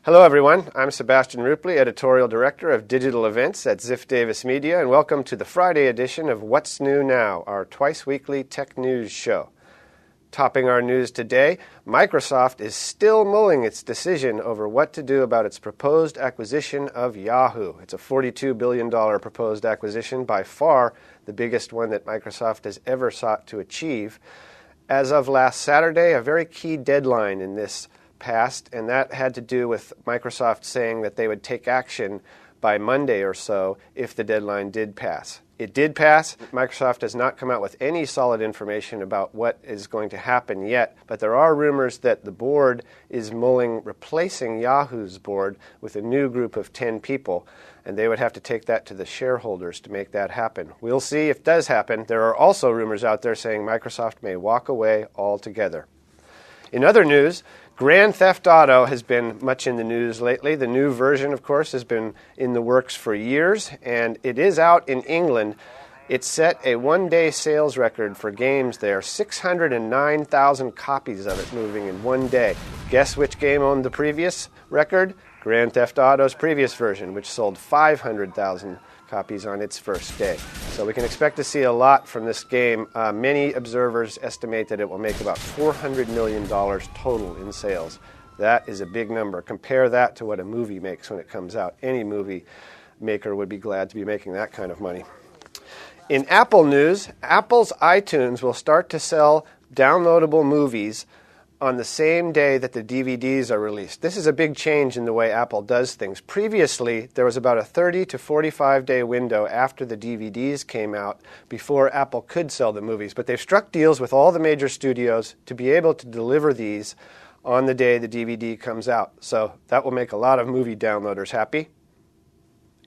Hello everyone, I'm Sebastian Rupley, Editorial Director of Digital Events at Ziff Davis Media, and welcome to the Friday edition of What's New Now, our twice-weekly tech news show. Topping our news today, Microsoft is still mulling its decision over what to do about its proposed acquisition of Yahoo. It's a $42 billion proposed acquisition, by far the biggest one that Microsoft has ever sought to achieve. As of last Saturday, a very key deadline in this passed, and that had to do with Microsoft saying that they would take action by Monday or so if the deadline did pass. It did pass. Microsoft has not come out with any solid information about what is going to happen yet, but there are rumors that the board is mulling replacing Yahoo's board with a new group of 10 people, and they would have to take that to the shareholders to make that happen. We'll see if it does happen. There are also rumors out there saying Microsoft may walk away altogether. In other news, Grand Theft Auto has been much in the news lately. The new version, of course, has been in the works for years, and it is out in England. It set a one-day sales record for games there, 609,000 copies of it moving in one day. Guess which game owned the previous record? Grand Theft Auto's previous version, which sold 500,000 copies on its first day. So we can expect to see a lot from this game. Many observers estimate that it will make about $400 million total in sales. That is a big number. Compare that to what a movie makes when it comes out. Any movie maker would be glad to be making that kind of money. In Apple news, Apple's iTunes will start to sell downloadable movies on the same day that the DVDs are released. This is a big change in the way Apple does things. Previously, there was about a 30 to 45-day window after the DVDs came out before Apple could sell the movies. But they've struck deals with all the major studios to be able to deliver these on the day the DVD comes out. So that will make a lot of movie downloaders happy.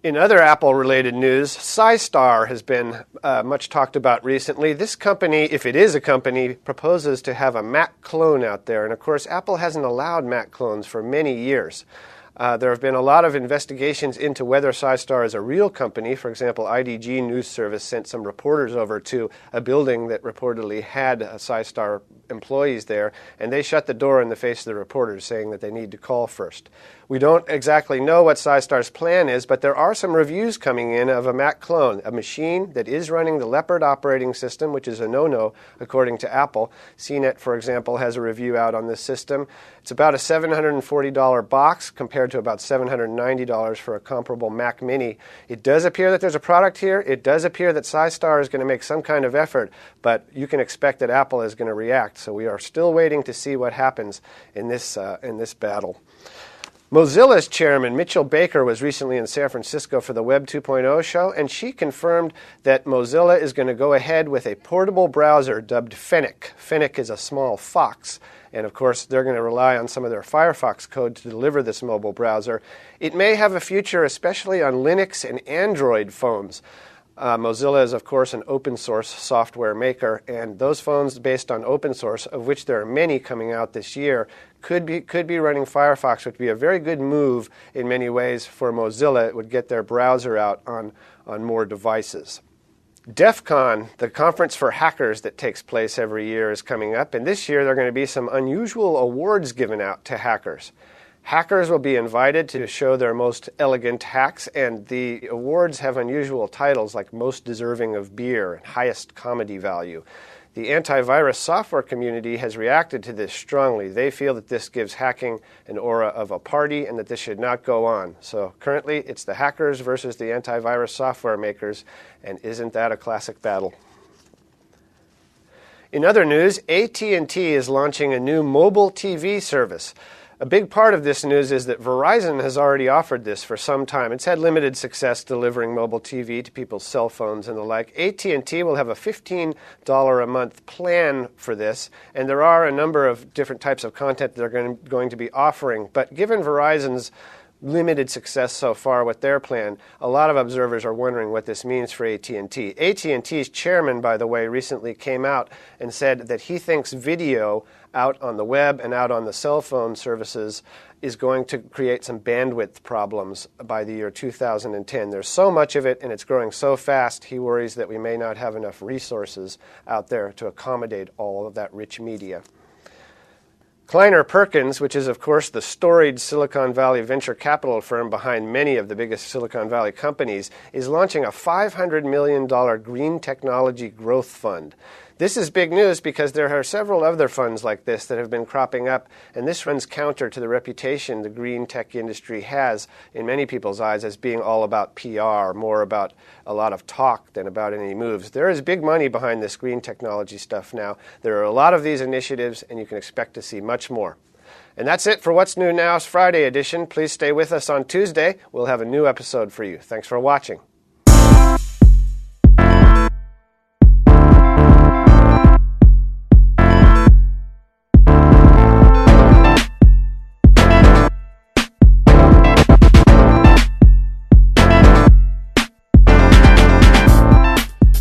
In other Apple-related news, SciStar has been much talked about recently. This company, if it is a company, proposes to have a Mac clone out there. And of course, Apple hasn't allowed Mac clones for many years. There have been a lot of investigations into whether SciStar is a real company. For example, IDG News Service sent some reporters over to a building that reportedly had SciStar employees there, and they shut the door in the face of the reporters, saying that they need to call first. We don't exactly know what SciStar's plan is, but there are some reviews coming in of a Mac clone, a machine that is running the Leopard operating system, which is a no-no according to Apple. CNET, for example, has a review out on this system. It's about a $740 box compared to about $790 for a comparable Mac Mini. It does appear that there's a product here. It does appear that SciStar is going to make some kind of effort, but you can expect that Apple is going to react. So we are still waiting to see what happens in this battle. Mozilla's chairman, Mitchell Baker, was recently in San Francisco for the Web 2.0 show, and she confirmed that Mozilla is going to go ahead with a portable browser dubbed Fennec. Fennec is a small fox, and of course they're going to rely on some of their Firefox code to deliver this mobile browser. It may have a future, especially on Linux and Android phones. Mozilla is, of course, an open-source software maker, and those phones based on open source, of which there are many coming out this year, could be running Firefox, which would be a very good move in many ways for Mozilla. It would get their browser out on more devices. DEF CON, the conference for hackers that takes place every year, is coming up, and this year there are going to be some unusual awards given out to hackers. Hackers will be invited to show their most elegant hacks, and the awards have unusual titles like Most Deserving of Beer and Highest Comedy Value. The antivirus software community has reacted to this strongly. They feel that this gives hacking an aura of a party and that this should not go on. So currently it's the hackers versus the antivirus software makers, and isn't that a classic battle? In other news, AT&T is launching a new mobile TV service. A big part of this news is that Verizon has already offered this for some time. It's had limited success delivering mobile TV to people's cell phones and the like. AT&T will have a $15 a month plan for this, and there are a number of different types of content they're going to be offering. But given Verizon's limited success so far with their plan, a lot of observers are wondering what this means for AT&T. AT&T's chairman, by the way, recently came out and said that he thinks video out on the web and out on the cell phone services is going to create some bandwidth problems by the year 2010. There's so much of it, and it's growing so fast, he worries that we may not have enough resources out there to accommodate all of that rich media. Kleiner Perkins, which is, of course, the storied Silicon Valley venture capital firm behind many of the biggest Silicon Valley companies, is launching a $500 million green technology growth fund. This is big news because there are several other funds like this that have been cropping up, and this runs counter to the reputation the green tech industry has in many people's eyes as being all about PR, more about a lot of talk than about any moves. There is big money behind this green technology stuff now. There are a lot of these initiatives, and you can expect to see much more. And that's it for What's New Now's Friday edition. Please stay with us on Tuesday. We'll have a new episode for you. Thanks for watching.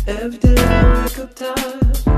Every day I wake up tired.